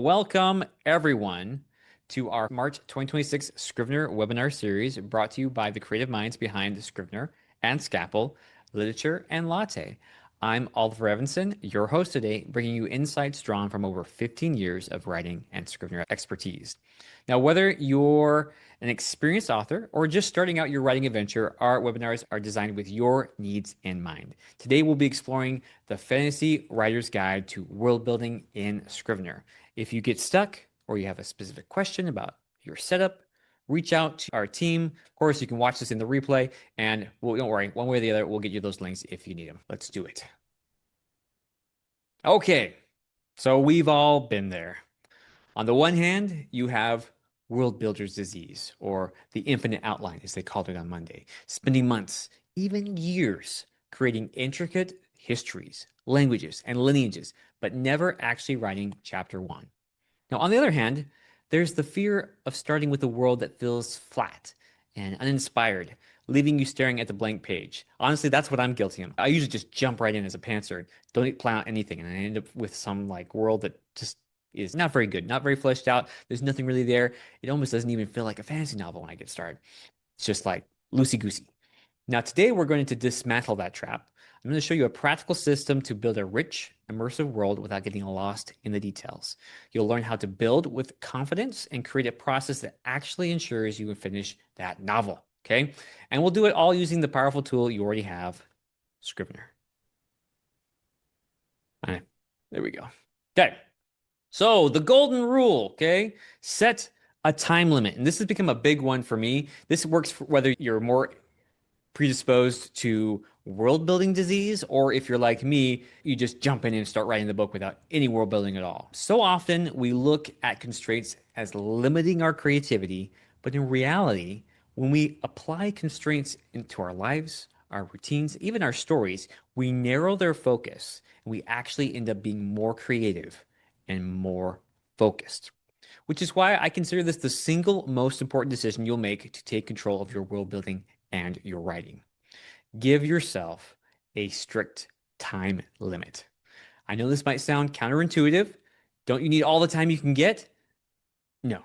Welcome, everyone, to our March 2026 Scrivener webinar series brought to you by the creative minds behind Scrivener and Scapple, Literature and Latte. I'm Oliver Evanson, your host today, bringing you insights drawn from over 15 years of writing and Scrivener expertise. Now, whether you're an experienced author or just starting out your writing adventure, our webinars are designed with your needs in mind. Today, we'll be exploring the Fantasy Writer's Guide to World Building in Scrivener. If you get stuck or you have a specific question about your setup, reach out to our team. Of course, you can watch this in the replay, and don't worry, one way or the other, we'll get you those links if you need them. Let's do it. Okay, so we've all been there. On the one hand, you have world builder's disease, or the infinite outline, as they called it on Monday, spending months, even years, creating intricate histories, languages, and lineages, but never actually writing chapter one. Now, on the other hand, there's the fear of starting with a world that feels flat and uninspired, leaving you staring at the blank page. Honestly, that's what I'm guilty of. I usually just jump right in as a pantser, don't plan out anything, and I end up with some like world that just is not very good, not very fleshed out. There's nothing really there. It almost doesn't even feel like a fantasy novel when I get started. It's just like loosey-goosey. Now, today we're going to dismantle that trap. I'm going to show you a practical system to build a rich, immersive world without getting lost in the details. You'll learn how to build with confidence and create a process that actually ensures you can finish that novel, okay? And we'll do it all using the powerful tool you already have, Scrivener. All right, there we go. Okay, so the golden rule, okay? Set a time limit. And this has become a big one for me. This works for whether you're more predisposed to world building disease, or if you're like me, you just jump in and start writing the book without any world building at all. So often we look at constraints as limiting our creativity, but in reality, when we apply constraints into our lives, our routines, even our stories, we narrow their focus and we actually end up being more creative and more focused. Which is why I consider this the single most important decision you'll make to take control of your world building and your writing. Give yourself a strict time limit. I know this might sound counterintuitive. Don't you need all the time you can get? No.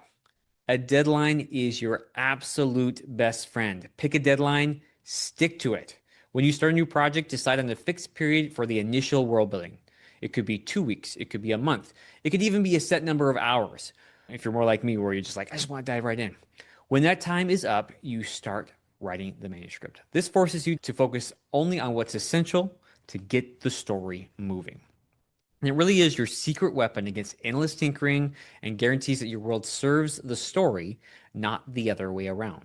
A deadline is your absolute best friend. Pick a deadline, stick to it. When you start a new project, decide on a fixed period for the initial world building. It could be 2 weeks, it could be a month, it could even be a set number of hours. If you're more like me, where you're just like, I just want to dive right in. When that time is up, you start writing the manuscript. This forces you to focus only on what's essential to get the story moving. And it really is your secret weapon against endless tinkering and guarantees that your world serves the story, not the other way around.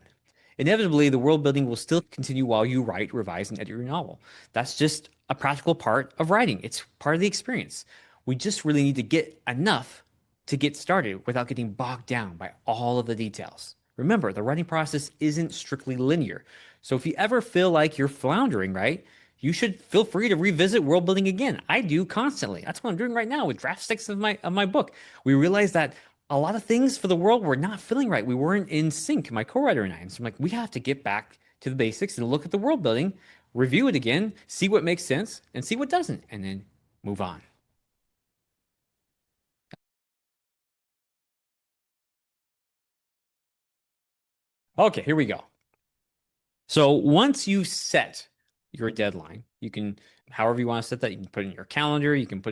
Inevitably, the world building will still continue while you write, revise, and edit your novel. That's just a practical part of writing. It's part of the experience. We just really need to get enough to get started without getting bogged down by all of the details. Remember, the writing process isn't strictly linear. So if you ever feel like you're floundering, right, you should feel free to revisit world building again. I do constantly. That's what I'm doing right now with draft 6 of my book. We realized that a lot of things for the world were not feeling right. We weren't in sync, my co-writer and I. And so I'm like, we have to get back to the basics and look at the world building, review it again, see what makes sense and see what doesn't, and then move on. Okay, here we go. So once you set your deadline, you can, however you want to set that, you can put it in your calendar, you can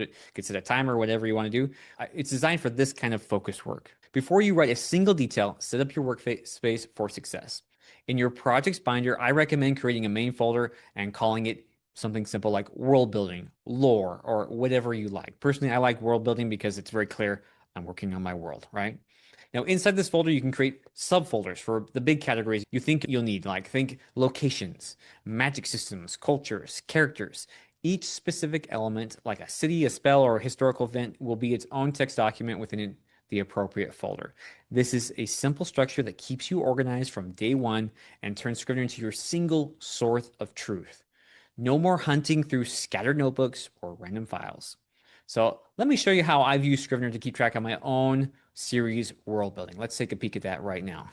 set a timer, whatever you want to do. It's designed for this kind of focused work. Before you write a single detail, set up your workspace for success. In your projects binder, I recommend creating a main folder and calling it something simple like world building, lore, or whatever you like. Personally, I like world building because it's very clear I'm working on my world, right? Now, inside this folder, you can create subfolders for the big categories you think you'll need, like think locations, magic systems, cultures, characters. Each specific element, like a city, a spell, or a historical event, will be its own text document within the appropriate folder. This is a simple structure that keeps you organized from day one and turns Scrivener into your single source of truth. No more hunting through scattered notebooks or random files. So let me show you how I've used Scrivener to keep track of my own series world building. Let's take a peek at that right now.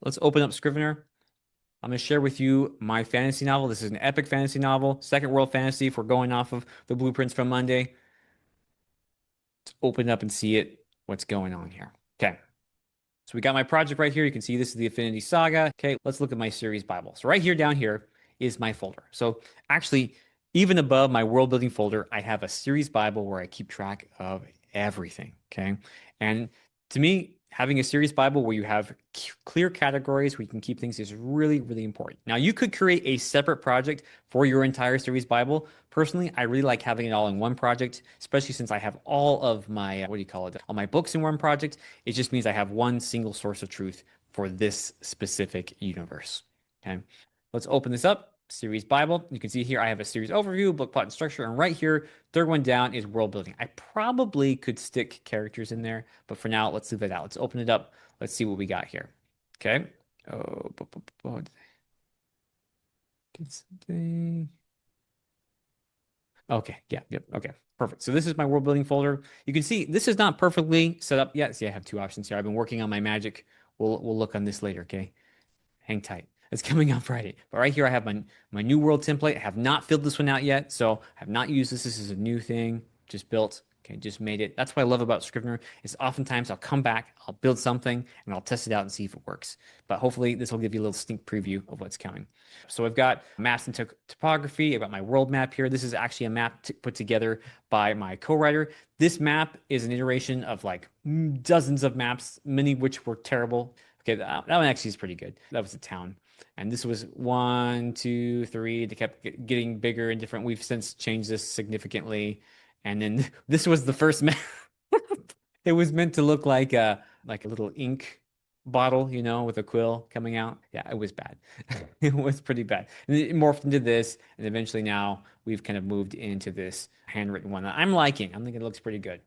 Let's open up Scrivener. I'm going to share with you my fantasy novel. This is an epic fantasy novel, second world fantasy. If we're going off of the blueprints from Monday, let's open it up and see it, what's going on here. Okay. So we got my project right here. You can see this is the Affinity Saga. Okay, let's look at my series Bible. So right here down here is my folder. So actually, even above my world building folder, I have a series Bible where I keep track of everything. Okay. And to me, having a series Bible where you have clear categories where you can keep things is really, really important. Now, you could create a separate project for your entire series Bible. Personally, I really like having it all in one project, especially since I have all of my, what do you call it, all my books in one project. It just means I have one single source of truth for this specific universe. Okay, let's open this up. Series Bible. You can see here I have a series overview, book plot and structure, and right here, third one down is world building. I probably could stick characters in there, but for now, let's leave it out. Let's open it up. Let's see what we got here. Okay. Oh, did something. Okay, yeah, yep, okay, perfect. So this is my world building folder. You can see this is not perfectly set up yet. See, I have two options here. I've been working on my magic. We'll look on this later, okay? Hang tight. It's coming out Friday. But right here I have my new world template. I have not filled this one out yet, so I have not used this. This is a new thing, just built. Okay, just made it. That's what I love about Scrivener is oftentimes I'll come back, I'll build something, and I'll test it out and see if it works. But hopefully this will give you a little sneak preview of what's coming. So I've got maps and topography. I've got my world map here. This is actually a map put together by my co-writer. This map is an iteration of like dozens of maps, many of which were terrible. Okay, that one actually is pretty good. That was a town. And this was one, two, three. They kept getting bigger and different. We've since changed this significantly. And then this was the first map. It was meant to look like a little ink bottle, you know, with a quill coming out. Yeah, it was bad. It was pretty bad. And it morphed into this, and eventually now we've kind of moved into this handwritten one that I'm liking. I'm thinking it looks pretty good.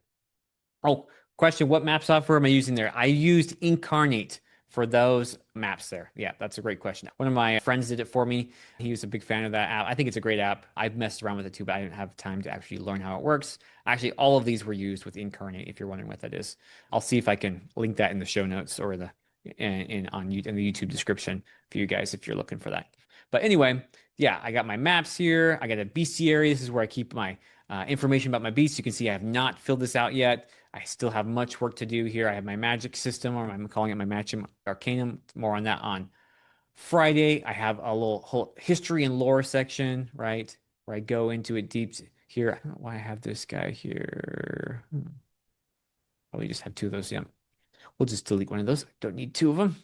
Oh, question, what map software am I using there? I used Incarnate for those maps there. Yeah, that's a great question. One of my friends did it for me. He was a big fan of that app. I think it's a great app. I've messed around with it too, but I didn't have time to actually learn how it works. Actually, all of these were used with Incarnate, if you're wondering what that is. I'll see if I can link that in the show notes or in the YouTube description for you guys if you're looking for that. But anyway, yeah, I got my maps here. I got a bestiary. This is where I keep my information about my beasts. You can see I have not filled this out yet. I still have much work to do here. I have my magic system, or I'm calling it my magic arcanum. More on that on Friday. I have a little whole history and lore section, right? Where I go into it deep here. I don't know why I have this guy here. Probably just have two of those. Yeah. We'll just delete one of those. Don't need two of them.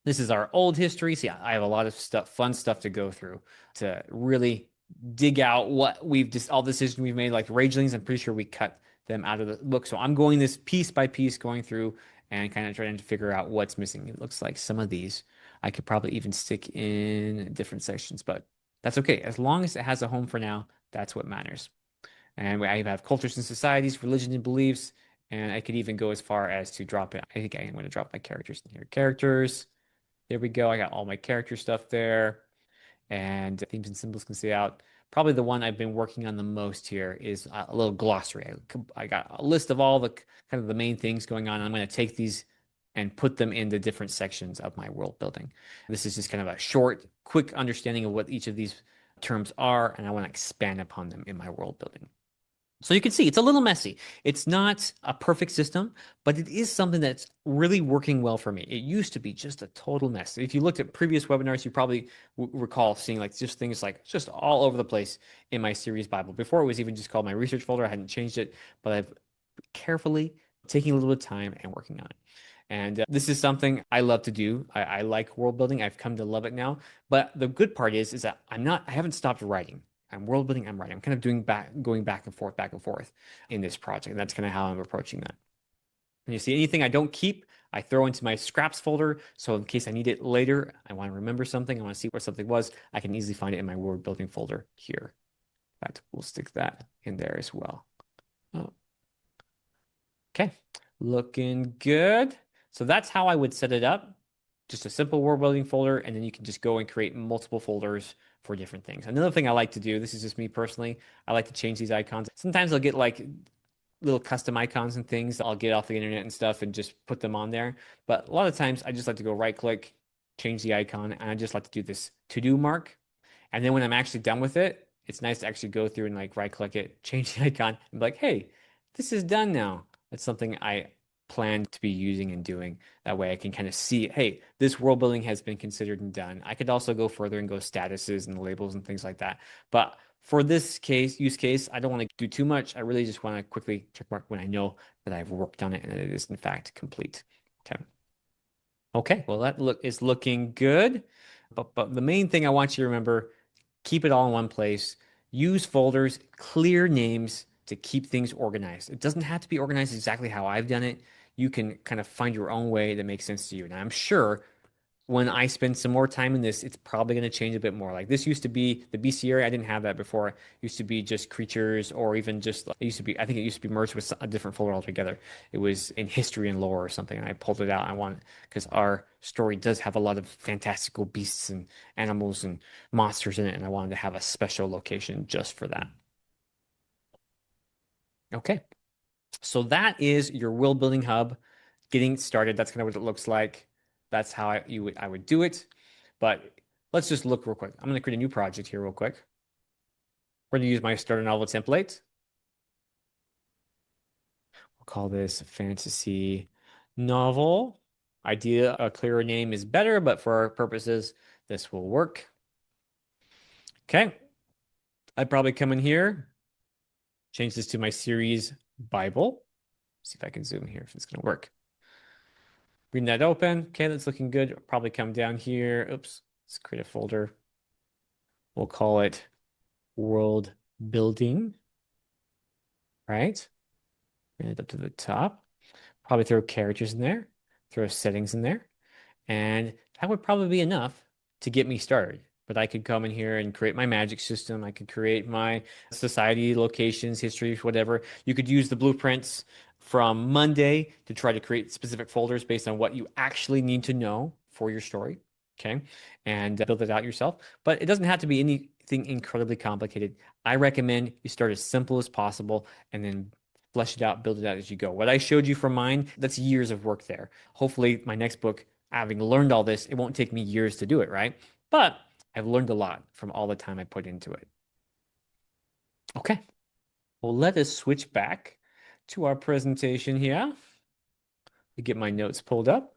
This is our old history. So yeah, I have a lot of stuff, fun stuff to go through to really dig out what we've just all decisions we've made, like Ragelings. I'm pretty sure we cut them out of the book. So I'm going this piece by piece, going through and kind of trying to figure out what's missing. It looks like some of these I could probably even stick in different sections, but that's okay. As long as it has a home for now, that's what matters. And I have cultures and societies, religion and beliefs, and I could even go as far as to drop it. I think I am going to drop my characters in here. Characters. There we go. I got all my character stuff there and themes and symbols can stay out. Probably the one I've been working on the most here is a little glossary. I got a list of all the kind of the main things going on. I'm going to take these and put them in the different sections of my world building. This is just kind of a short, quick understanding of what each of these terms are, and I want to expand upon them in my world building. So you can see it's a little messy. It's not a perfect system, but it is something that's really working well for me. It used to be just a total mess. If you looked at previous webinars, you probably recall seeing like just things like just all over the place in my series Bible. Before it was even just called my research folder. I hadn't changed it, but I've carefully taking a little bit of time and working on it. And this is something I love to do. I like world building. I've come to love it now. But the good part is that I haven't stopped writing. I'm world building, I'm writing. I'm kind of going back and forth in this project. And that's kind of how I'm approaching that. And you see anything I don't keep, I throw into my scraps folder. So in case I need it later, I want to remember something, I want to see where something was, I can easily find it in my world building folder here. In fact, we'll stick that in there as well. Oh. Okay, looking good. So that's how I would set it up. Just a simple world building folder, and then you can just go and create multiple folders for different things. Another thing I like to do, this is just me personally, I like to change these icons. Sometimes I'll get like little custom icons and things I'll get off the internet and stuff and just put them on there. But a lot of times I just like to go right click change the icon, and I just like to do this to-do mark. And then when I'm actually done with it, it's nice to actually go through and like right click it, change the icon, and be like, hey, this is done now. That's something I plan to be using and doing. That way I can kind of see, hey, this world building has been considered and done. I could also go further and go statuses and labels and things like that. But for this use case, I don't want to do too much. I really just want to quickly check mark when I know that I've worked on it and it is in fact complete. Okay. Okay, well that look is looking good. But the main thing I want you to remember, keep it all in one place. Use folders, clear names to keep things organized. It doesn't have to be organized exactly how I've done it. You can kind of find your own way that makes sense to you. And I'm sure when I spend some more time in this, it's probably going to change a bit more. Like this used to be the BC area. I didn't have that before. It used to be just creatures or even just, it used to be, I think it used to be merged with a different folder altogether. It was in history and lore or something. And I pulled it out. I want, because our story does have a lot of fantastical beasts and animals and monsters in it. And I wanted to have a special location just for that. Okay. So that is your world building hub getting started. That's kind of what it looks like. That's how I would do it. But let's just look real quick. I'm going to create a new project here real quick. We're going to use my starter novel template. We'll call this fantasy novel. Idea, a clearer name is better, but for our purposes, this will work. Okay. I'd probably come in here, change this to my series Bible. See if I can zoom here if it's going to work. Reading that open. Okay, that's looking good. Probably come down here. Oops. Let's create a folder. We'll call it World Building. Right? Bring it up to the top. Probably throw characters in there. Throw settings in there. And that would probably be enough to get me started. But I could come in here and create my magic system. I could create my society, locations, history, whatever. You could use the blueprints from Monday to try to create specific folders based on what you actually need to know for your story. Okay. And build it out yourself. But it doesn't have to be anything incredibly complicated. I recommend you start as simple as possible and then flesh it out, build it out as you go. What I showed you from mine, that's years of work there. Hopefully, my next book, having learned all this, it won't take me years to do it, right? But I've learned a lot from all the time I put into it. Okay. Well, let us switch back to our presentation here. To get my notes pulled up.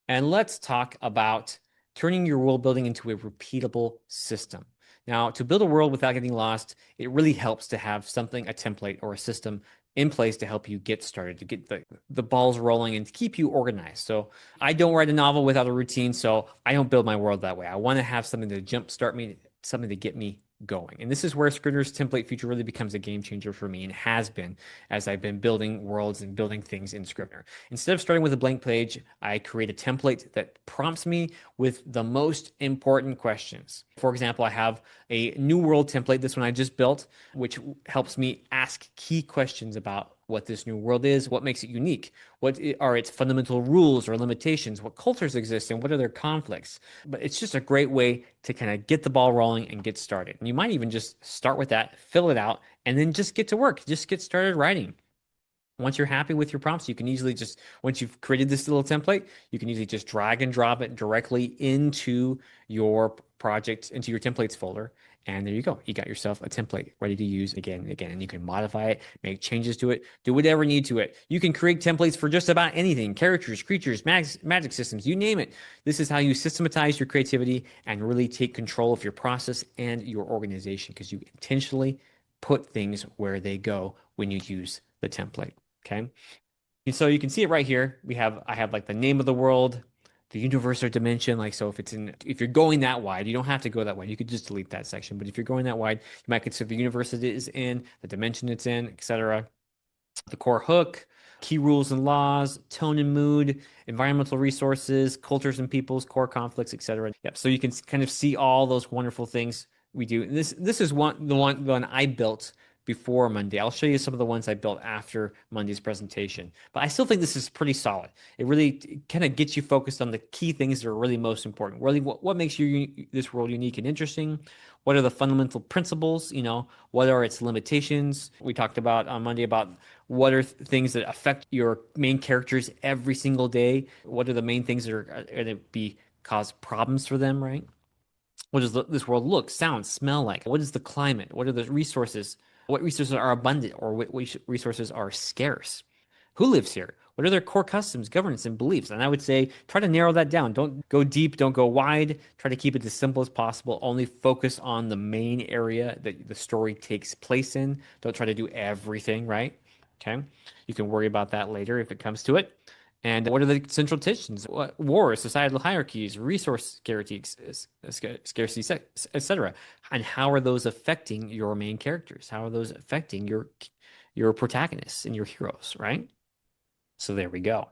And let's talk about turning your world building into a repeatable system. Now, to build a world without getting lost, it really helps to have something, a template or a system in place to help you get started, to get the balls rolling and to keep you organized. So I don't write a novel without a routine, so I don't build my world that way. I want to have something to jumpstart me, something to get me going. And this is where Scrivener's template feature really becomes a game changer for me and has been as I've been building worlds and building things in Scrivener. Instead of starting with a blank page, I create a template that prompts me with the most important questions. For example, I have a new world template, this one I just built, which helps me ask key questions about what this new world is, what makes it unique, what are its fundamental rules or limitations, what cultures exist, and what are their conflicts. But it's just a great way to kind of get the ball rolling and get started. And you might even just start with that, fill it out, and then just get to work. Just get started writing. Once you're happy with your prompts, you can easily just, once you've created this little template, you can easily just drag and drop it directly into your project, into your templates folder. And there you go. You got yourself a template ready to use again and again. And you can modify it, make changes to it, do whatever you need to it. You can create templates for just about anything, characters, creatures, magic systems, you name it. This is how you systematize your creativity and really take control of your process and your organization because you intentionally put things where they go when you use the template. Okay. And so you can see it right here. I have like the name of the world, the universe or dimension. Like, so if you're going that wide, you don't have to go that wide. You could just delete that section. But if you're going that wide, you might consider the universe it is in, the dimension it's in, etc. The core hook, key rules and laws, tone and mood, environmental resources, cultures and peoples, core conflicts, etc. Yep. So you can kind of see all those wonderful things we do. This is the one I built before Monday. I'll show you some of the ones I built after Monday's presentation. But I still think this is pretty solid. It really kind of gets you focused on the key things that are really most important. Really, what makes this world unique and interesting? What are the fundamental principles? What are its limitations? We talked about on Monday about what are things that affect your main characters every single day? What are the main things that are going to be cause problems for them, right? What does this world look, sound, smell like? What is the climate? What are the resources? What resources are abundant or what resources are scarce? Who lives here? What are their core customs, governance, and beliefs? And I would say try to narrow that down. Don't go deep, don't go wide. Try to keep it as simple as possible. Only focus on the main area that the story takes place in. Don't try to do everything, right? Okay. You can worry about that later if it comes to it. And what are the central tensions? What wars, societal hierarchies, resource scarcity, etc. And how are those affecting your main characters? How are those affecting your protagonists and your heroes, right? So there we go.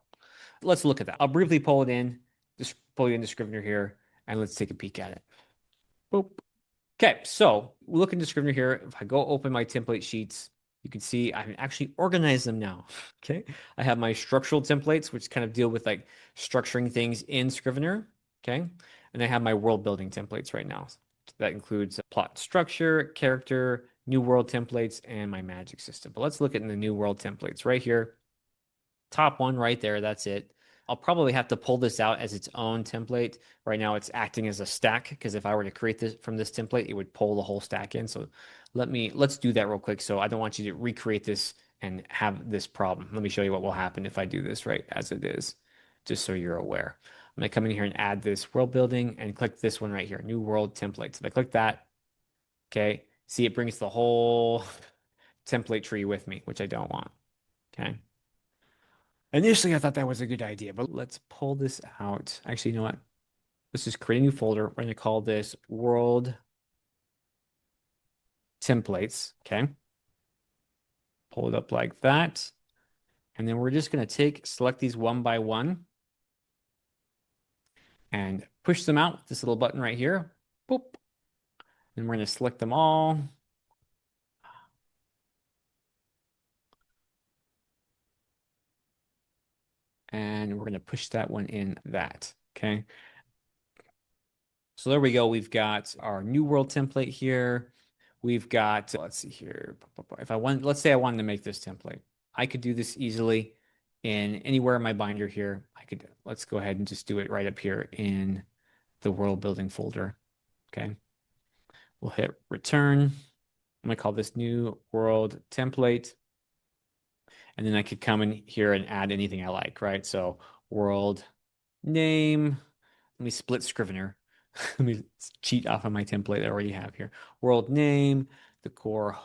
Let's look at that. I'll briefly pull it in, just pull it into Scrivener here, and let's take a peek at it. Boop. Okay, so we look into Scrivener here. If I go open my template sheets, you can see I can actually organize them now. Okay, I have my structural templates, which kind of deal with like structuring things in Scrivener. Okay, and I have my world building templates right now. That includes plot structure, character, new world templates, and my magic system. But let's look at the new world templates right here. Top one right there, that's it. I'll probably have to pull this out as its own template. Right now it's acting as a stack because if I were to create this from this template, it would pull the whole stack in. So let's do that real quick. So I don't want you to recreate this and have this problem. Let me show you what will happen if I do this right as it is, just so you're aware. I'm gonna come in here and add this world building and click this one right here, new world template. So if I click that, okay, see it brings the whole template tree with me, which I don't want, okay? Initially, I thought that was a good idea, but let's pull this out. Actually, you know what? Let's just create a new folder. We're going to call this World Templates. Okay. Pull it up like that. And then we're just going to select these one by one and push them out with this little button right here. Boop. And we're going to select them all. And we're going to push that one in that. Okay. So there we go. We've got our new world template here. We've got, let's see here. Let's say I wanted to make this template. I could do this easily in anywhere in my binder here. Let's go ahead and just do it right up here in the world building folder. Okay. We'll hit return. I'm going to call this new world template. And then I could come in here and add anything I like, right? So world name. Let me split Scrivener. Let me cheat off of my template I already have here. World name, the core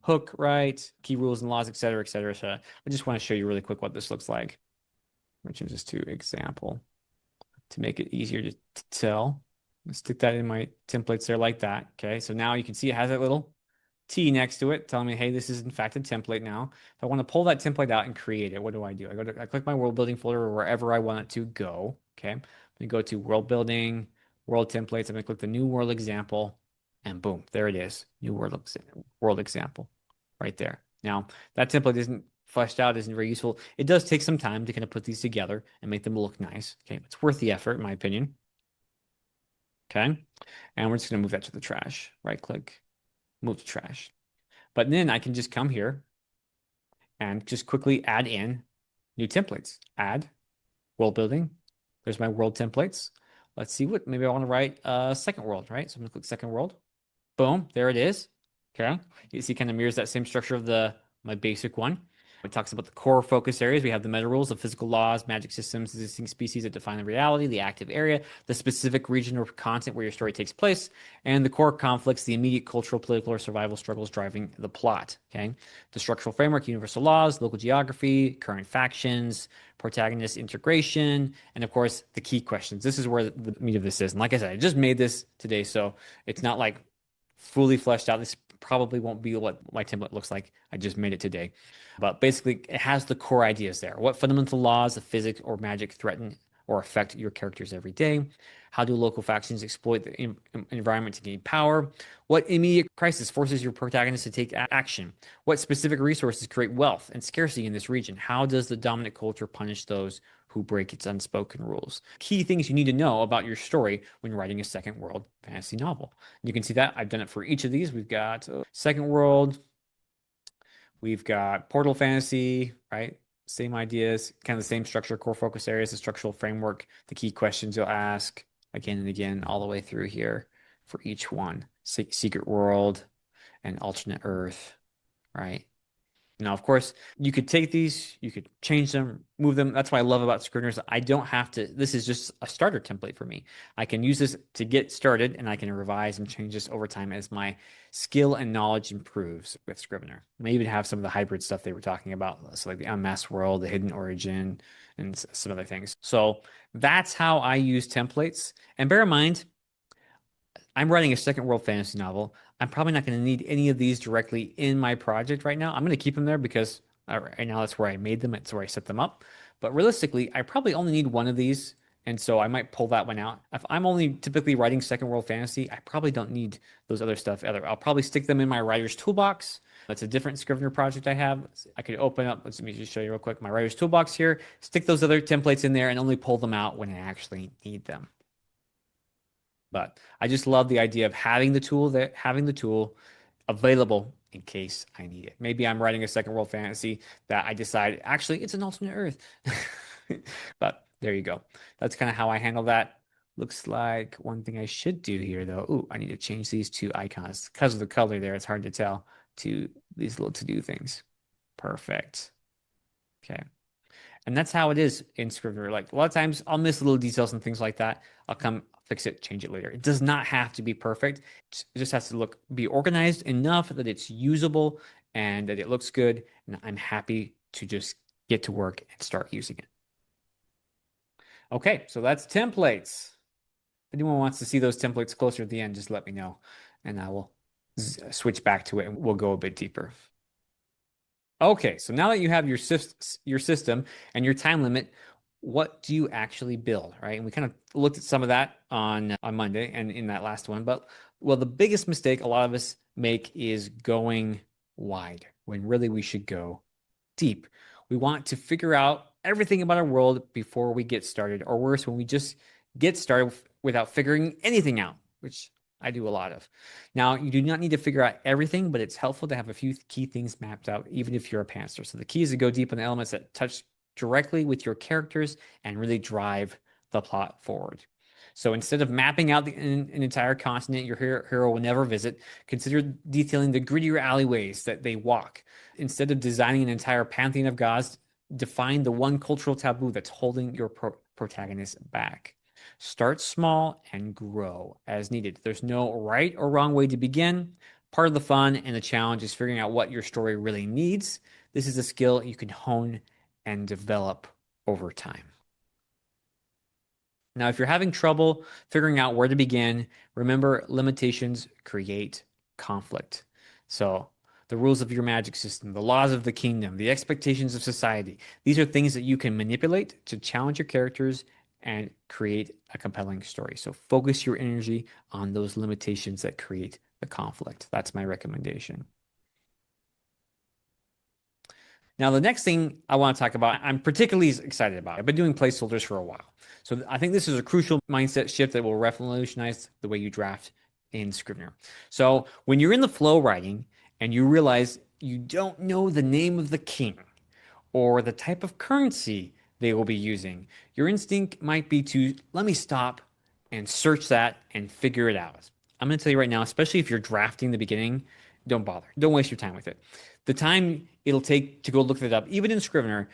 hook, right? Key rules and laws, etc., etc. So I just want to show you really quick what this looks like. Which is just to example to make it easier to tell. Let's stick that in my templates there like that. Okay, so now you can see it has that little T next to it, telling me, hey, this is in fact a template now. If I want to pull that template out and create it, what do? I click my world building folder or wherever I want it to go. Okay, I'm gonna go to world building, world templates. I'm gonna click the new world example, and boom, there it is, new world example, right there. Now that template isn't fleshed out, isn't very useful. It does take some time to kind of put these together and make them look nice. Okay, it's worth the effort, in my opinion. Okay, and we're just gonna move that to the trash. Right click. Move to trash. But then I can just come here and just quickly add in new templates. Add world building. There's my world templates. Let's see maybe I want to write a second world, right? So I'm gonna click second world. Boom, there it is. Okay. You see it kind of mirrors that same structure of my basic one. It talks about the core focus areas. We have the meta rules of physical laws, magic systems, existing species that define the reality, the active area, the specific region or content where your story takes place, and the core conflicts, the immediate cultural, political, or survival struggles driving the plot. Okay, the structural framework, universal laws, local geography, current factions, protagonist integration, and of course the key questions. This is where the meat of this is. And like I said, I just made this today, so it's not like fully fleshed out. This probably won't be what my template looks like. I just made it today. But basically, it has the core ideas there. What fundamental laws of physics or magic threaten or affect your characters every day? How do local factions exploit the environment to gain power? What immediate crisis forces your protagonist to take action? What specific resources create wealth and scarcity in this region? How does the dominant culture punish those who break its unspoken rules? Key things you need to know about your story when writing a second world fantasy novel. You can see that I've done it for each of these. We've got second world, we've got portal fantasy, right? Same ideas, kind of the same structure, core focus areas, the structural framework, the key questions you'll ask again and again, all the way through here for each one. Secret world and alternate Earth, right? Now, of course, you could take these, you could change them, move them. That's what I love about Scrivener. I don't have to, this is just a starter template for me. I can use this to get started and I can revise and change this over time as my skill and knowledge improves with Scrivener. I may even have some of the hybrid stuff they were talking about, so like the unmasked world, the hidden origin, and some other things. So that's how I use templates. And bear in mind, I'm writing a second world fantasy novel. I'm probably not going to need any of these directly in my project right now. I'm going to keep them there because right now that's where I made them. It's where I set them up. But realistically, I probably only need one of these. And so I might pull that one out. If I'm only typically writing second world fantasy, I probably don't need those other stuff either. I'll probably stick them in my writer's toolbox. That's a different Scrivener project I have. I could open up, let me just show you real quick, my writer's toolbox here, stick those other templates in there and only pull them out when I actually need them. But I just love the idea of having the tool available in case I need it. Maybe I'm writing a second world fantasy that I decide actually it's an alternate Earth. But there you go. That's kind of how I handle that. Looks like one thing I should do here though. Ooh, I need to change these two icons because of the color there. It's hard to tell to these little to-do things. Perfect. Okay. And that's how it is in Scrivener. Like a lot of times I'll miss little details and things like that. I'll come fix it, change it later. It does not have to be perfect. It just has to be organized enough that it's usable and that it looks good. And I'm happy to just get to work and start using it. Okay, so that's templates. If anyone wants to see those templates closer at the end, just let me know and I will switch back to it and we'll go a bit deeper. Okay, so now that you have your system and your time limit, what do you actually build, right? And we kind of looked at some of that on Monday and in that last one. But well, the biggest mistake a lot of us make is going wide when really we should go deep. We want to figure out everything about our world before we get started, or worse, when we just get started without figuring anything out, which I do a lot of. Now, you do not need to figure out everything, but it's helpful to have a few key things mapped out, even if you're a pantser. So the key is to go deep on the elements that touch directly with your characters and really drive the plot forward. So instead of mapping out an entire continent your hero will never visit, consider detailing the grittier alleyways that they walk. Instead of designing an entire pantheon of gods, define the one cultural taboo that's holding your protagonist back. Start small and grow as needed. There's no right or wrong way to begin. Part of the fun and the challenge is figuring out what your story really needs. This is a skill you can hone and develop over time. Now, if you're having trouble figuring out where to begin, remember limitations create conflict. So, the rules of your magic system, the laws of the kingdom, the expectations of society, these are things that you can manipulate to challenge your characters and create a compelling story. So, focus your energy on those limitations that create the conflict. That's my recommendation. Now, the next thing I want to talk about, I'm particularly excited about. I've been doing placeholders for a while. So I think this is a crucial mindset shift that will revolutionize the way you draft in Scrivener. So when you're in the flow writing and you realize you don't know the name of the king or the type of currency they will be using, your instinct might be to let me stop and search that and figure it out. I'm going to tell you right now, especially if you're drafting the beginning, don't bother. Don't waste your time with it. The time it'll take to go look that up, even in Scrivener,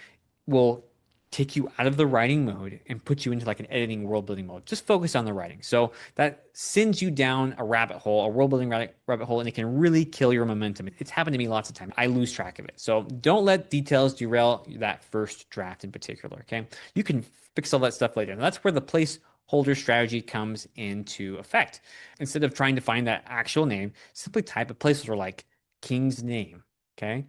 will take you out of the writing mode and put you into like an editing world building mode. Just focus on the writing. So that sends you down a rabbit hole, a world building rabbit hole, and it can really kill your momentum. It's happened to me lots of times. I lose track of it. So don't let details derail that first draft in particular. Okay. You can fix all that stuff later. And that's where the placeholder strategy comes into effect. Instead of trying to find that actual name, simply type a placeholder like king's name. Okay.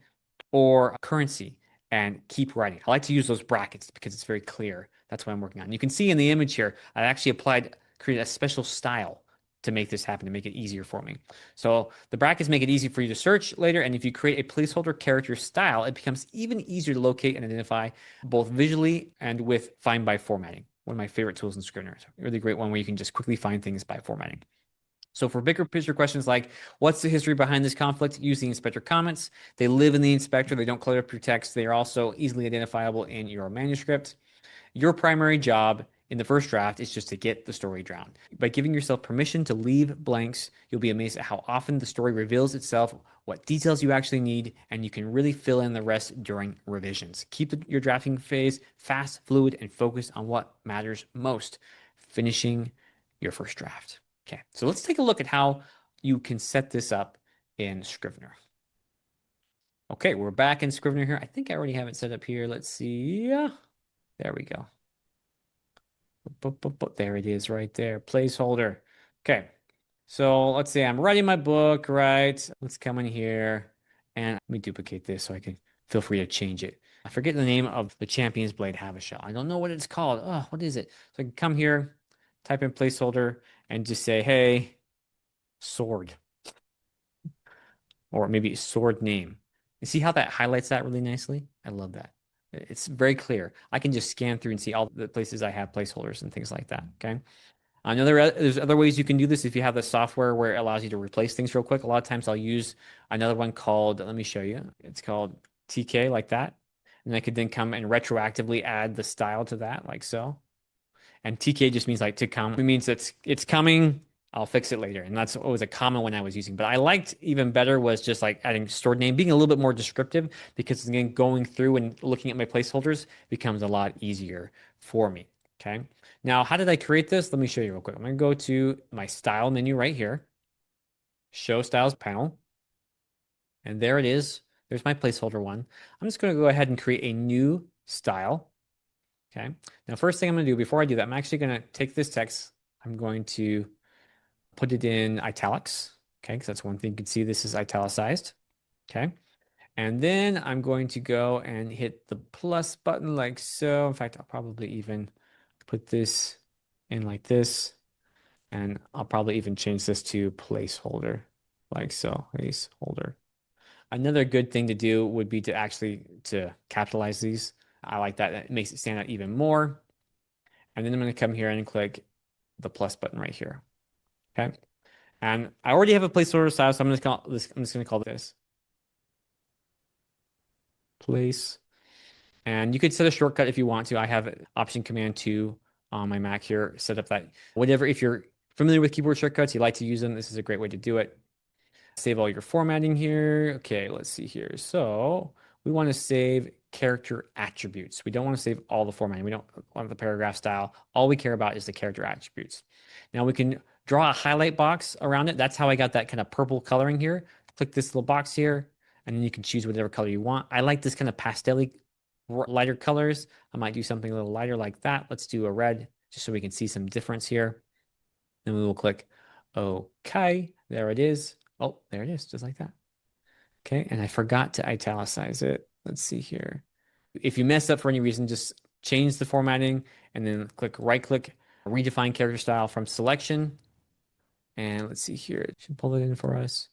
Or currency and keep writing. I like to use those brackets because it's very clear. That's what I'm working on. You can see in the image here, I actually created a special style to make this happen, to make it easier for me. So the brackets make it easy for you to search later. And if you create a placeholder character style, it becomes even easier to locate and identify both visually and with find by formatting. One of my favorite tools in Scrivener. It's a really great one where you can just quickly find things by formatting. So for bigger picture questions like, what's the history behind this conflict? Use the inspector comments. They live in the inspector. They don't clutter up your text. They are also easily identifiable in your manuscript. Your primary job in the first draft is just to get the story down. By giving yourself permission to leave blanks, you'll be amazed at how often the story reveals itself, what details you actually need, and you can really fill in the rest during revisions. Keep your drafting phase fast, fluid, and focus on what matters most, finishing your first draft. Okay, so let's take a look at how you can set this up in Scrivener. Okay, we're back in Scrivener here. I think I already have it set up here. Let's see. There we go. There it is right there. Placeholder. Okay, so let's say I'm writing my book, right? Let's come in here and let me duplicate this so I can feel free to change it. I forget the name of the Champion's Blade Havishell. I don't know what it's called. Oh, what is it? So I can come here, type in placeholder, and just say, hey, sword. Or maybe sword name. You see how that highlights that really nicely? I love that. It's very clear. I can just scan through and see all the places I have placeholders and things like that. Okay. There's other ways you can do this if you have the software where it allows you to replace things real quick. A lot of times I'll use another one called, let me show you. It's called TK like that. And I could then come and retroactively add the style to that like so. And TK just means like to come. It means it's coming. I'll fix it later. And that's always a common one I was using. But I liked even better was just like adding stored name, being a little bit more descriptive because again, going through and looking at my placeholders becomes a lot easier for me. Okay. Now, how did I create this? Let me show you real quick. I'm going to go to my style menu right here, show styles panel. And there it is. There's my placeholder one. I'm just going to go ahead and create a new style. Okay. Now, first thing I'm going to do before I do that, I'm actually going to take this text. I'm going to put it in italics. Okay. Because that's one thing you can see. This is italicized. Okay. And then I'm going to go and hit the plus button like so. In fact, I'll probably even put this in like this. And I'll probably even change this to placeholder like so. Placeholder. Another good thing to do would be to actually to capitalize these. I like that. It makes it stand out even more. And then I'm going to come here and click the plus button right here. Okay. And I already have a placeholder style, so I'm just going to call this place. And you could set a shortcut if you want to. I have Option Command 2 on my Mac here, set up that whatever. If you're familiar with keyboard shortcuts, you like to use them, this is a great way to do it. Save all your formatting here. Okay, let's see here. So we want to save character attributes. We don't want to save all the formatting. We don't want the paragraph style. All we care about is the character attributes. Now we can draw a highlight box around it. That's how I got that kind of purple coloring here. Click this little box here, and then you can choose whatever color you want. I like this kind of pastel-y lighter colors. I might do something a little lighter like that. Let's do a red just so we can see some difference here. Then we will click OK. There it is. Oh, there it is, just like that. Okay, and I forgot to italicize it. Let's see here. If you mess up for any reason, just change the formatting and then right click, redefine character style from selection. And let's see here. It should pull it in for us.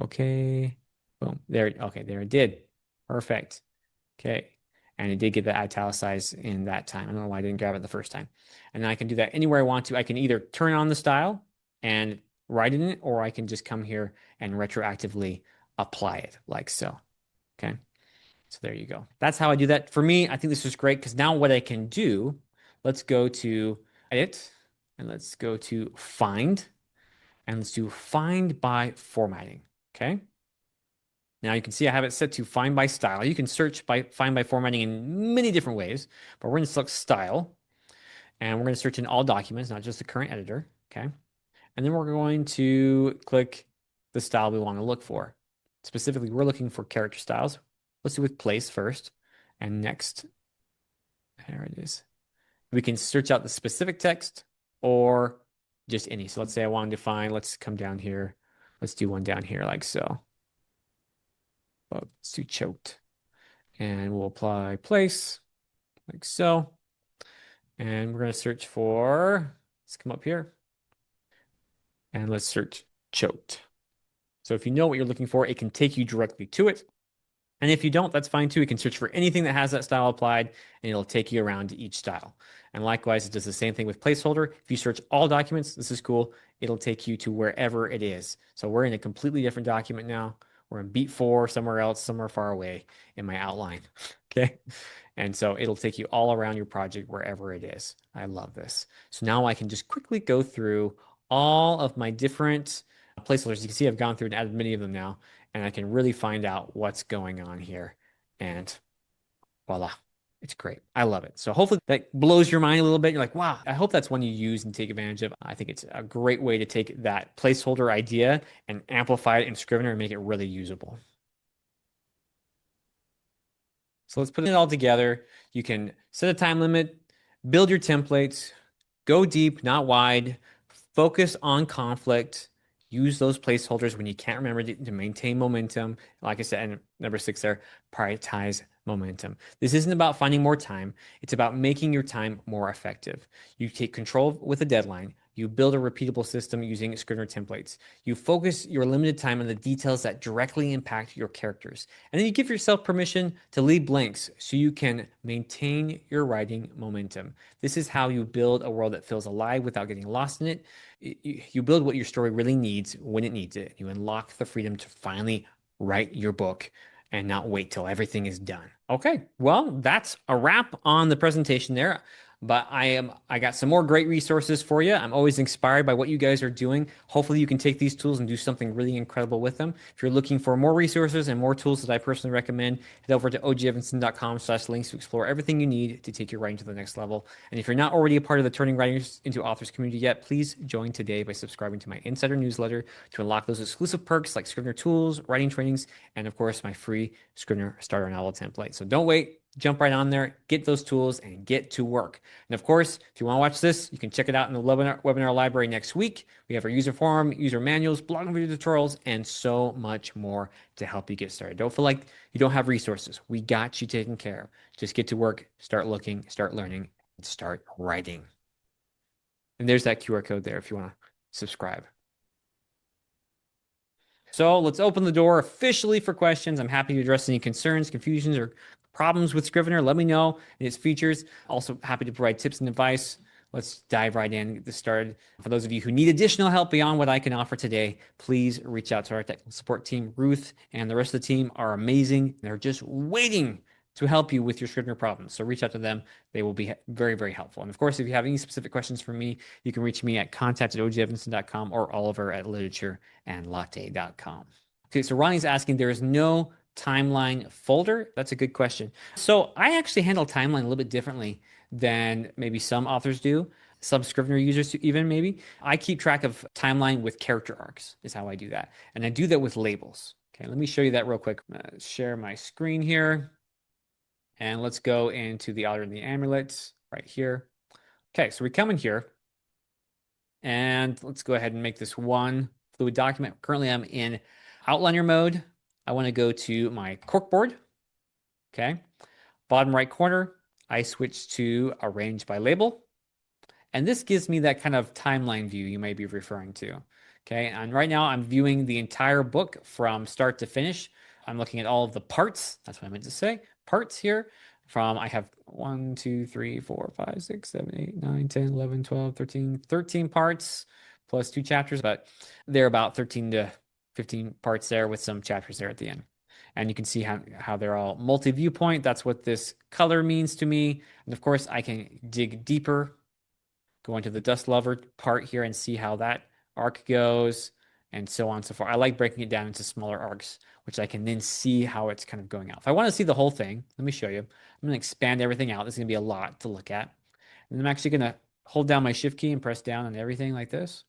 Okay. Boom. There. Okay, there it did. Perfect. Okay. And it did get the italicized in that time. I don't know why I didn't grab it the first time. And then I can do that anywhere I want to. I can either turn on the style and write in it, or I can just come here and retroactively apply it like so. Okay. So there you go. That's how I do that. For me, I think this is great because now what I can do, let's go to edit and let's go to find and let's do find by formatting. Okay. Now you can see I have it set to find by style. You can search by find by formatting in many different ways, but we're going to select style and we're going to search in all documents, not just the current editor. Okay. And then we're going to click the style we want to look for. Specifically, we're looking for character styles. Let's do with place first and next. There it is. We can search out the specific text or just any. So let's say I want to define, let's come down here. Let's do one down here like so. Oh, it's too choked. And we'll apply place like so. And we're going to search for, let's come up here and let's search choked. So if you know what you're looking for, it can take you directly to it. And if you don't, that's fine too. You can search for anything that has that style applied, and it'll take you around to each style. And likewise, it does the same thing with placeholder. If you search all documents, this is cool. It'll take you to wherever it is. So we're in a completely different document now. We're in beat 4, somewhere else, somewhere far away in my outline. Okay. And so it'll take you all around your project wherever it is. I love this. So now I can just quickly go through all of my different placeholders. You can see I've gone through and added many of them now, and I can really find out what's going on here. And voila, it's great. I love it. So hopefully that blows your mind a little bit. You're like, wow, I hope that's one you use and take advantage of. I think it's a great way to take that placeholder idea and amplify it in Scrivener and make it really usable. So let's put it all together. You can set a time limit, build your templates, go deep, not wide, focus on conflict, use those placeholders when you can't remember to maintain momentum. Like I said, and number 6 there, prioritize momentum. This isn't about finding more time. It's about making your time more effective. You take control with a deadline. You build a repeatable system using Scrivener templates. You focus your limited time on the details that directly impact your characters. And then you give yourself permission to leave blanks so you can maintain your writing momentum. This is how you build a world that feels alive without getting lost in it. You build what your story really needs when it needs it. You unlock the freedom to finally write your book and not wait till everything is done. Okay, well, that's a wrap on the presentation there. But I got some more great resources for you. I'm always inspired by what you guys are doing. Hopefully you can take these tools and do something really incredible with them. If you're looking for more resources and more tools that I personally recommend, head over to ogevinson.com/links to explore everything you need to take your writing to the next level. And if you're not already a part of the Turning Writers into Authors community yet, please join today by subscribing to my insider newsletter to unlock those exclusive perks like Scrivener tools, writing trainings, and of course my free Scrivener starter novel template. So don't wait. Jump right on there, get those tools, and get to work. And of course, if you want to watch this, you can check it out in the webinar library next week. We have our user forum, user manuals, blog video tutorials, and so much more to help you get started. Don't feel like you don't have resources. We got you taken care of. Just get to work, start looking, start learning, and start writing. And there's that QR code there if you want to subscribe. So let's open the door officially for questions. I'm happy to address any concerns, confusions, or problems with Scrivener. Let me know and its features. Also happy to provide tips and advice. Let's dive right in and get this started. For those of you who need additional help beyond what I can offer today, please reach out to our technical support team. Ruth and the rest of the team are amazing. They're just waiting to help you with your Scrivener problems. So reach out to them. They will be very, very helpful. And of course, if you have any specific questions for me, you can reach me at contact@ogevinson.com or oliver@literatureandlatte.com. Okay, so Ronnie's asking, there is no timeline folder. That's a good question. So I actually handle timeline a little bit differently than maybe some authors do, some Scrivener users even maybe. I keep track of timeline with character arcs is how I do that. And I do that with labels. Okay, let me show you that real quick. Share my screen here. And let's go into the Otter and the Amulets right here. Okay, so we come in here and let's go ahead and make this one fluid document. Currently, I'm in outliner mode. I want to go to my corkboard. Okay, bottom right corner, I switch to arrange by label. And this gives me that kind of timeline view you may be referring to. Okay, and right now I'm viewing the entire book from start to finish. I'm looking at all of the parts. That's what I meant to say. Parts here from I have 1, 2, 3, 4, 5, 6, 7, 8, 9, 10, 11, 12, 13 parts plus 2 chapters, but they're about 13 to 15 parts there with some chapters there at the end. And you can see how they're all multi-viewpoint. That's what this color means to me. And of course, I can dig deeper, go into the dust lover part here and see how that arc goes and so on and so forth. I like breaking it down into smaller arcs, which I can then see how it's kind of going out. If I want to see the whole thing, let me show you. I'm going to expand everything out. This is going to be a lot to look at. And I'm actually going to hold down my shift key and press down on everything like this.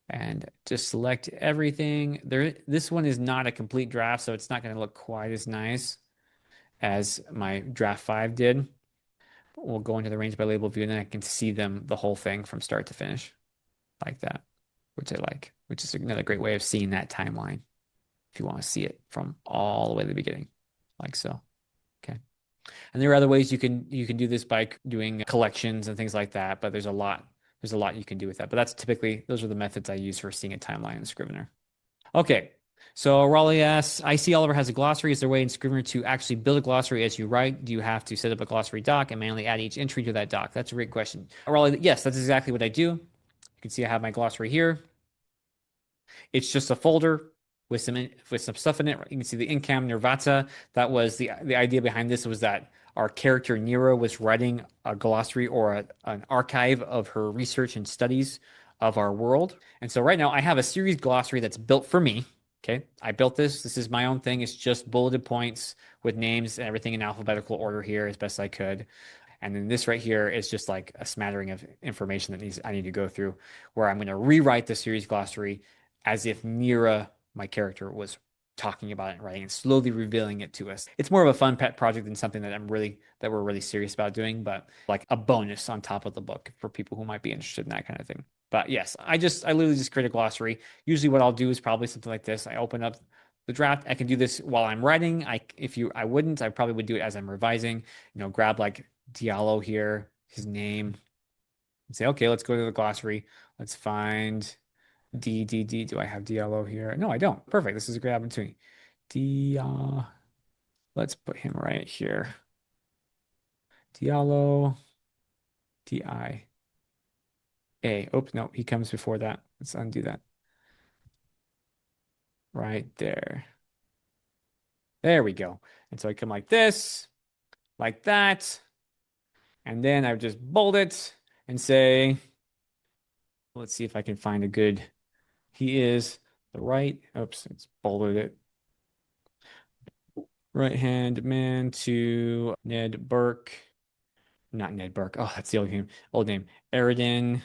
And just select everything. This one is not a complete draft, so it's not going to look quite as nice as my draft 5 did. We'll go into the range by label view, and then I can see the whole thing from start to finish like that, which I like, which is another great way of seeing that timeline. if you want to see it from all the way to the beginning, like so. Okay. And there are other ways you can do this by doing collections and things like that, but there's a lot you can do with that. But that's typically those are the methods I use for seeing a timeline in Scrivener. Okay. So Raleigh asks, I see Oliver has a glossary. Is there a way in Scrivener to actually build a glossary as you write? Do you have to set up a glossary doc and manually add each entry to that doc? That's a great question. Raleigh, yes, that's exactly what I do. You can see I have my glossary here. It's just a folder with some stuff in it. You can see the incam Nirvata. That was the idea behind this was that our character Nira was writing a glossary or an archive of her research and studies of our world. And so right now I have a series glossary that's built for me. Okay, I built this. This is my own thing. It's just bulleted points with names and everything in alphabetical order here as best I could. And then this right here is just like a smattering of information that I need to go through, where I'm going to rewrite the series glossary as if Nira, my character, was talking about it and writing and slowly revealing it to us. It's more of a fun pet project than something that we're really serious about doing, but like a bonus on top of the book for people who might be interested in that kind of thing. But yes, I literally just create a glossary. Usually what I'll do is probably something like this. I open up the draft. I can do this while I'm writing. I probably would do it as I'm revising, grab like Diallo here, his name, and say, okay, let's go to the glossary. Let's find D. Do I have Diallo here? No, I don't. Perfect. This is a great opportunity. D, let's put him right here. Diallo, DIA. Oops, no, he comes before that. Let's undo that. Right there. There we go. And so I come like this, like that. And then I would just bold it and say, let's see if I can find a good, he is the right, oops, it's bolded it. Right hand man to Ned Burke. Not Ned Burke. Oh, that's the old name. Eridan,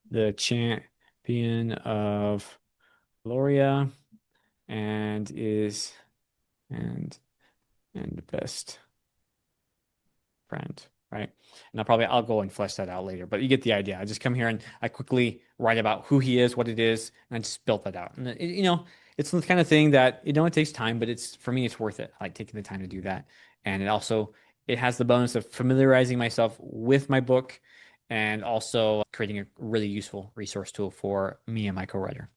the champion of Gloria, and is and best friend, right? And I'll go and flesh that out later, but you get the idea. I just come here and I quickly write about who he is, what it is, and I just built that out. And it's the kind of thing that it takes time, but for me it's worth it. I like taking the time to do that. And it has the bonus of familiarizing myself with my book and also creating a really useful resource tool for me and my co-writer.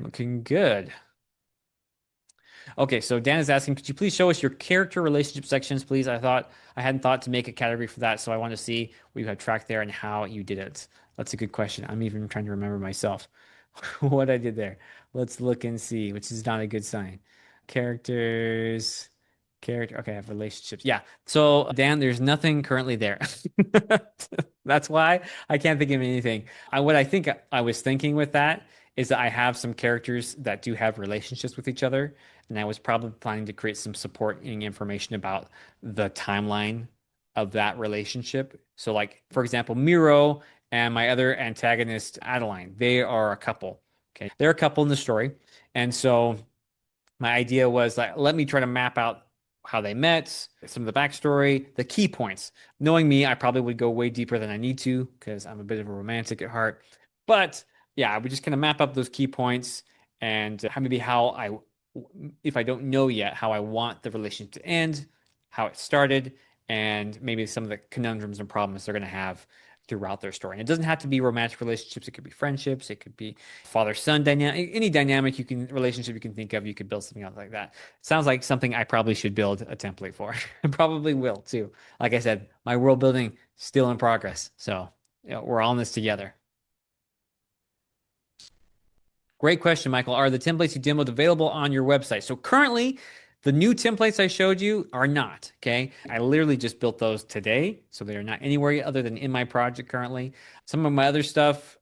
Looking good. Okay, so Dan is asking, could you please show us your character relationship sections, please? I hadn't thought to make a category for that, so I want to see what you have tracked there and how you did it. That's a good question. I'm even trying to remember myself what I did there. Let's look and see, which is not a good sign. Characters, character. Okay, I have relationships. Yeah. So Dan, there's nothing currently there. That's why I can't think of anything. What I think I was thinking with that is that I have some characters that do have relationships with each other, and I was probably planning to create some supporting information about the timeline of that relationship. So, like for example, Miro and my other antagonist, Adeline, they are a couple. Okay, they're a couple in the story, and so my idea was like, let me try to map out how they met, some of the backstory, the key points. Knowing me, I probably would go way deeper than I need to because I'm a bit of a romantic at heart. But yeah, I would just kind of map up those key points and maybe if I don't know yet, how I want the relationship to end, how it started, and maybe some of the conundrums and problems they're going to have throughout their story. And it doesn't have to be romantic relationships. It could be friendships. It could be father-son dynamic, any dynamic relationship you can think of, you could build something out like that. It sounds like something I probably should build a template for. I probably will too. Like I said, my world building still in progress. So we're all in this together. Great question, Michael. Are the templates you demoed available on your website? So currently, the new templates I showed you are not, okay? I literally just built those today, so they are not anywhere other than in my project currently. Some of my other stuff,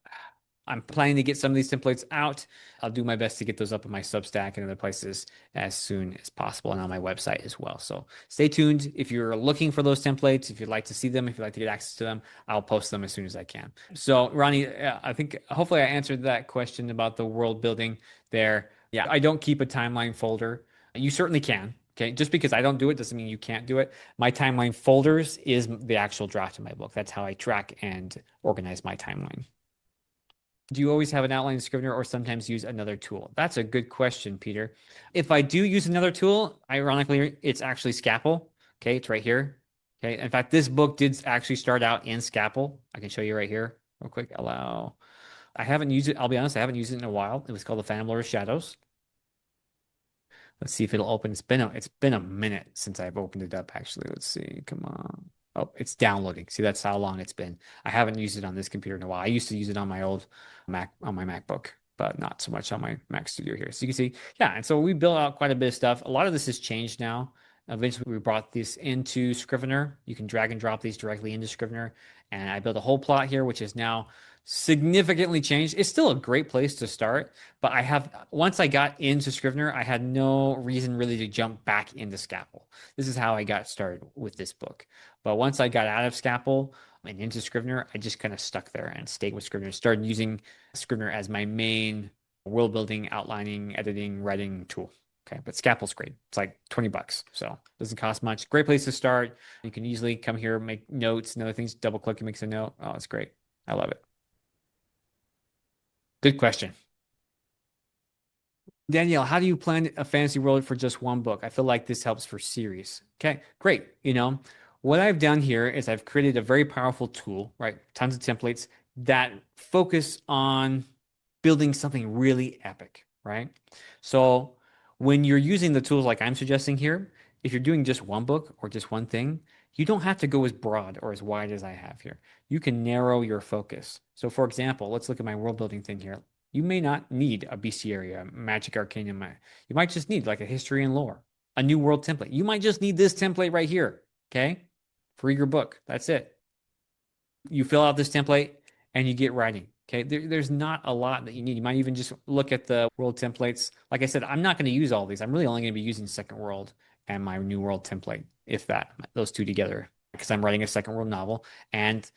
I'm planning to get some of these templates out. I'll do my best to get those up on my Substack and other places as soon as possible and on my website as well. So stay tuned. If you're looking for those templates, if you'd like to see them, if you'd like to get access to them, I'll post them as soon as I can. So Ronnie, I think hopefully I answered that question about the world building there. Yeah, I don't keep a timeline folder. You certainly can. Okay, just because I don't do it doesn't mean you can't do it. My timeline folders is the actual draft of my book. That's how I track and organize my timeline. Do you always have an outline in Scrivener or sometimes use another tool? That's a good question, Peter. If I do use another tool, ironically, it's actually Scapple. Okay, it's right here. Okay, in fact, this book did actually start out in Scapple. I can show you right here, real quick. Allow. I haven't used it. I'll be honest, I haven't used it in a while. It was called The Phantom Lord of Shadows. Let's see if it'll open. It's been a minute since I've opened it up, actually. Let's see. Come on. Oh, it's downloading. See, that's how long it's been. I haven't used it on this computer in a while. I used to use it on my old Mac, on my MacBook, but not so much on my Mac Studio here. So you can see, yeah. And so we built out quite a bit of stuff. A lot of this has changed now. Eventually, we brought this into Scrivener. You can drag and drop these directly into Scrivener. And I built a whole plot here, which is now significantly changed. It's still a great place to start, but once I got into Scrivener, I had no reason really to jump back into Scapple. This is how I got started with this book. But once I got out of Scapple and into Scrivener, I just kind of stuck there and stayed with Scrivener. Started using Scrivener as my main world building, outlining, editing, writing tool. Okay, but Scapple's great. It's like 20 bucks, so it doesn't cost much. Great place to start. You can easily come here, make notes and other things. Double click and makes a note. Oh, it's great. I love it. Good question. Danielle, how do you plan a fantasy world for just one book? I feel like this helps for series. Okay, great. What I've done here is I've created a very powerful tool, right? Tons of templates that focus on building something really epic, right? So when you're using the tools like I'm suggesting here, if you're doing just one book or just one thing, you don't have to go as broad or as wide as I have here. You can narrow your focus. So for example, let's look at my world building thing here. You may not need a bestiary, a magic arcanum. You might just need like a history and lore, a new world template. You might just need this template right here, okay? For your book. That's it. You fill out this template and you get writing. Okay, there's not a lot that you need. You might even just look at the world templates. Like I said, I'm not going to use all these. I'm really only going to be using Second World and my new world template, if that, those two together, because I'm writing a Second World novel. And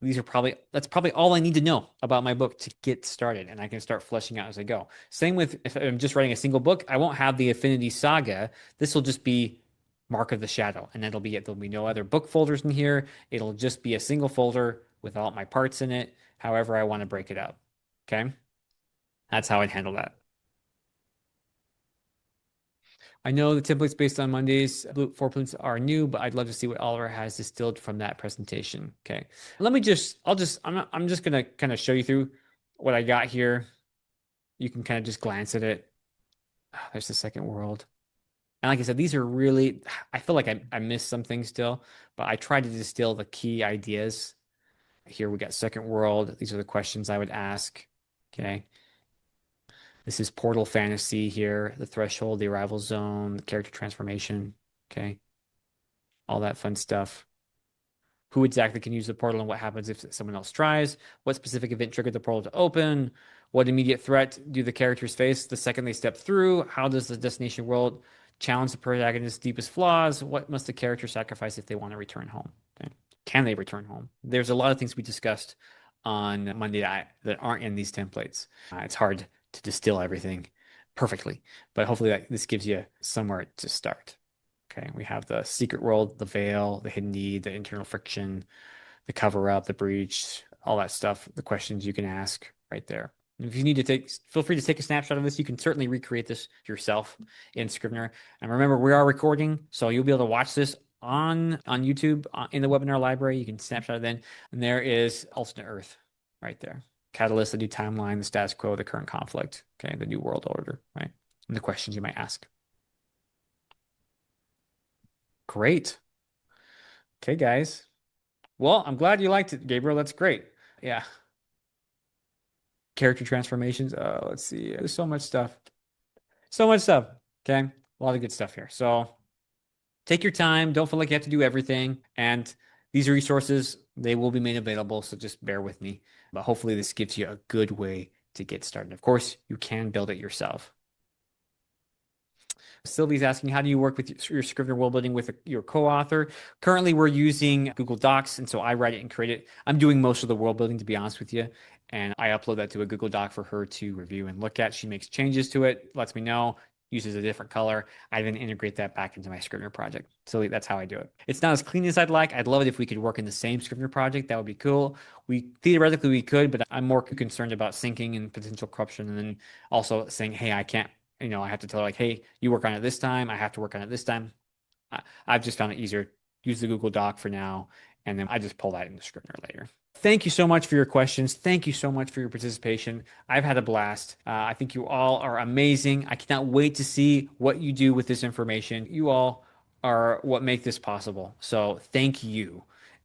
that's probably all I need to know about my book to get started, and I can start fleshing out as I go. Same with if I'm just writing a single book, I won't have the Affinity Saga. This will just be Mark of the Shadow, and that'll be it. There'll be no other book folders in here. It'll just be a single folder with all my parts in it, however I want to break it up. Okay? That's how I'd handle that. I know the templates based on Mondays, four prints are new, but I'd love to see what Oliver has distilled from that presentation. Okay. I'm just gonna kind of show you through what I got here. You can kind of just glance at it. Ah, there's the Second World. And like I said, these are really, I feel like I missed some things still, but I tried to distill the key ideas. Here we got Second World. These are the questions I would ask. Okay. This is Portal Fantasy here, the threshold, the arrival zone, the character transformation. Okay. All that fun stuff. Who exactly can use the portal and what happens if someone else tries? What specific event triggered the portal to open? What immediate threat do the characters face the second they step through? How does the destination world challenge the protagonist's deepest flaws? What must the character sacrifice if they want to return home? Okay. Can they return home? There's a lot of things we discussed on Monday that aren't in these templates. It's hard to distill everything perfectly, but hopefully this gives you somewhere to start. Okay, we have the secret world, the veil, the hidden need, the internal friction, the cover up, the breach, all that stuff, the questions you can ask right there. And if you need to feel free to take a snapshot of this. You can certainly recreate this yourself in Scrivener. And remember, we are recording, so you'll be able to watch this on YouTube in the webinar library. You can snapshot it then. And there is alternate Earth right there. Catalyst, the new timeline, the status quo, the current conflict, okay, the new world order, right? And the questions you might ask. Great. Okay, guys. Well, I'm glad you liked it, Gabriel. That's great. Yeah. Character transformations. Let's see. There's so much stuff. So much stuff. Okay. A lot of good stuff here. So take your time. Don't feel like you have to do everything. And these resources, they will be made available. So just bear with me. But hopefully this gives you a good way to get started. Of course, you can build it yourself. Sylvie's asking, how do you work with your Scrivener world building with your co-author? Currently, we're using Google Docs, and so I write it and create it. I'm doing most of the world building, to be honest with you, and I upload that to a Google Doc for her to review and look at. She makes changes to it, lets me know, uses a different color, I then integrate that back into my Scrivener project. So that's how I do it. It's not as clean as I'd like. I'd love it if we could work in the same Scrivener project. That would be cool. We theoretically we could, but I'm more concerned about syncing and potential corruption, and then also saying, hey, I can't, I have to tell her like, hey, you work on it this time. I have to work on it this time. I've just found it easier. Use the Google Doc for now, and then I just pull that into Scrivener later. Thank you so much for your questions. Thank you so much for your participation. I've had a blast. I think you all are amazing. I cannot wait to see what you do with this information. You all are what make this possible. So thank you.